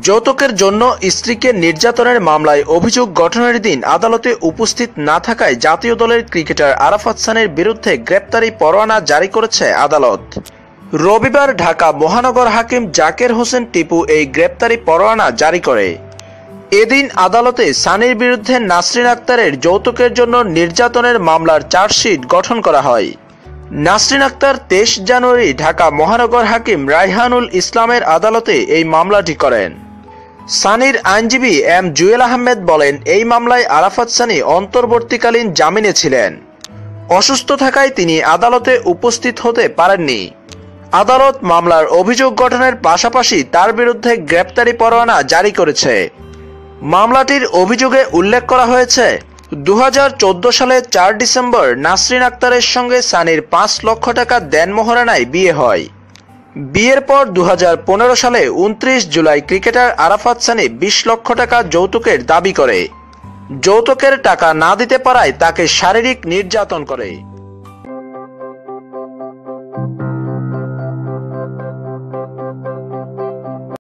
যৌতুকের জন্য স্ত্রীকে নির্যাতনের মামলায় অভিযোগ গঠনের দিন আদালতে উপস্থিত না থাকায় জাতীয় দলের ক্রিকেটার আরাফাত সানির বিরুদ্ধে গ্রেপ্তারি পরোয়ানা জারি করেছে আদালত। রবিবার ঢাকা মহানগর হাকিম জাকের হোসেন টিপু এই গ্রেপ্তারি পরোয়ানা জারি করে। এদিন আদালতে সানির বিরুদ্ধে নাসরিন আক্তারের যৌতুকের জন্য নির্যাতনের মামলার চার্জশিট গঠন করা হয়। নাসরিন আক্তার 23 জানুয়ারি ঢাকা মহানগর হাকিম রায়হানুল ইসলামের আদালতে এই মামলাটি করেন। সানির আইনজীবী এম জুয়েল আহমেদ বলেন, এই মামলায় আরাফাত সানি অন্তর্বর্তীকালীন জামিনে ছিলেন। অসুস্থ থাকায় তিনি আদালতে উপস্থিত হতে পারেননি। আদালত মামলার অভিযোগ গঠনের পাশাপাশি তার বিরুদ্ধে গ্রেপ্তারি পরোয়ানা জারি করেছে। মামলাটির অভিযোগে উল্লেখ করা হয়েছে, 2014 সালে 4 ডিসেম্বর নাসরিন আক্তারের সঙ্গে সানির 5 লক্ষ টাকা দেনমোহরানায় বিয়ে হয়। বিয়ের পর 2015 সালে 29 জুলাই ক্রিকেটার আরাফাত সানি 20 লক্ষ টাকা যৌতুকের দাবি করে। যৌতুকের টাকা না দিতে পারায় তাকে শারীরিক নির্যাতন করে।